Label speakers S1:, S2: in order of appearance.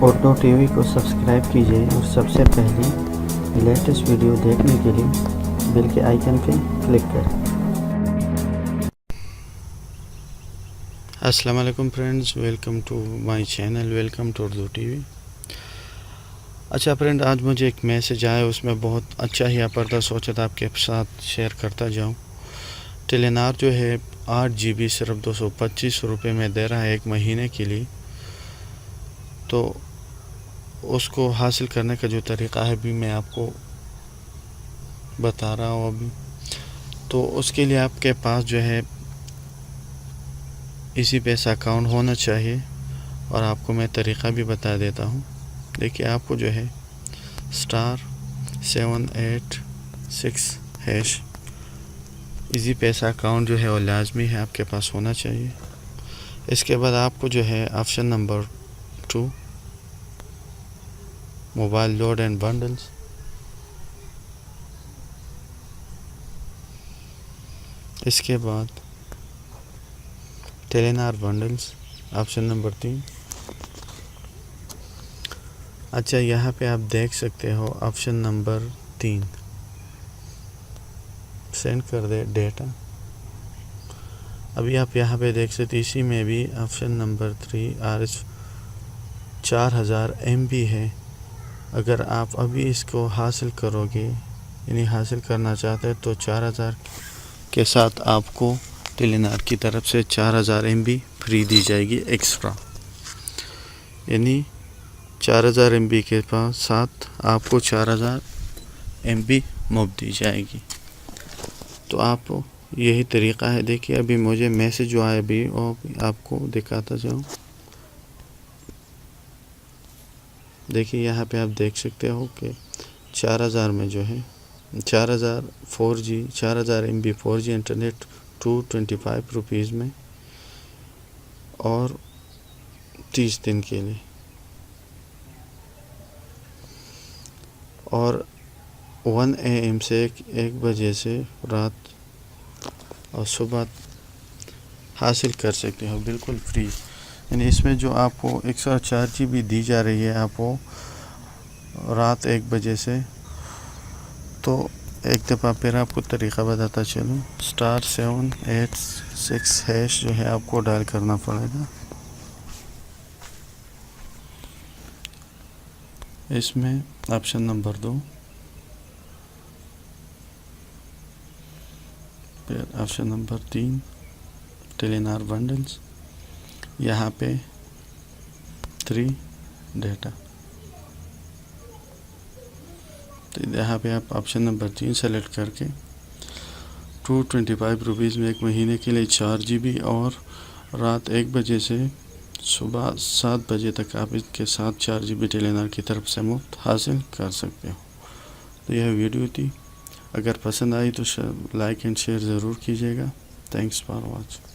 S1: Urdu T V کو subscribe کیجیے اور سب سے پہلے لیٹسٹ ویڈیو دیکھنے کے لیے بیل کے آئیکن پہ کلک کریں۔
S2: السلام علیکم friends, welcome to my channel, welcome to Urdu TV. اچھا فرینڈ، آج مجھے ایک میسج آیا، اس میں بہت اچھا ہی پڑھتا، سوچا تھا آپ کے ساتھ شیئر کرتا جاؤں۔ ٹیلی نار جو ہے 8 GB صرف 225 روپے میں دے رہا ہے ایک مہینے کے لیے، تو اس کو حاصل کرنے کا جو طریقہ ہے بھی میں آپ کو بتا رہا ہوں ابھی۔ تو اس کے لیے آپ کے پاس جو ہے اسی پیسہ اکاؤنٹ ہونا چاہیے، اور آپ کو میں طریقہ بھی بتا دیتا ہوں۔ دیکھیے، آپ کو جو ہے *786# ایزی پیسہ اکاؤنٹ جو ہے وہ لازمی ہے آپ کے پاس ہونا چاہیے۔ اس کے بعد آپ کو جو ہے option number 2 mobile load and bundles, اس کے بعد ٹیلی نار بنڈلز، آپشن نمبر 3۔ اچھا، یہاں پہ آپ دیکھ سکتے ہو آپشن نمبر 3 سینڈ کر دے ڈیٹا۔ ابھی آپ یہاں پہ دیکھ سکتے، اسی میں بھی آپشن نمبر 3 4000 MB ہے۔ اگر آپ ابھی اس کو حاصل کرو گے، یعنی حاصل کرنا چاہتے ہیں، تو 4000 کے ساتھ آپ کو ٹیلی نار کی طرف سے 4000 MB فری دی جائے گی ایکسٹرا، یعنی 4000 MB کے ساتھ آپ کو 4000 MB مفت دی جائے گی۔ تو آپ یہی طریقہ ہے۔ دیکھیے، ابھی مجھے میسج جو آیا بھی وہ آپ کو دکھاتا جاؤں۔ دیکھیے، یہاں پہ آپ دیکھ سکتے ہو کہ 4000 میں جو ہے 4000 MB 4G انٹرنیٹ 225 روپیز میں، اور 30 دن کے لیے، اور 1 AM سے 1 بجے سے رات اور صبح حاصل کر سکتے ہو بالکل فری۔ یعنی اس میں جو آپ کو 104 GB دی جا رہی ہے آپ کو رات 1 بجے سے۔ تو ایک دفعہ پھر آپ کو طریقہ بتاتا چلوں۔ *786# جو ہے آپ کو ڈائل کرنا پڑے گا۔ اس میں آپشن نمبر 2، پھر آپشن نمبر 3 ٹیلی نار بنڈلز، یہاں پہ 3 ڈیٹا۔ تو یہاں پہ آپ آپشن نمبر 3 سیلیکٹ کر کے 225 روپیز میں ایک مہینے کے لیے 4 GB، اور رات 1 بجے سے صبح 7 بجے تک آپ اس کے ساتھ 4 GB ٹیلی نار کی طرف سے مفت حاصل کر سکتے ہو۔ تو یہ ویڈیو تھی، اگر پسند آئی تو لائک اینڈ شیئر ضرور کیجیے گا۔ Thanks for watching.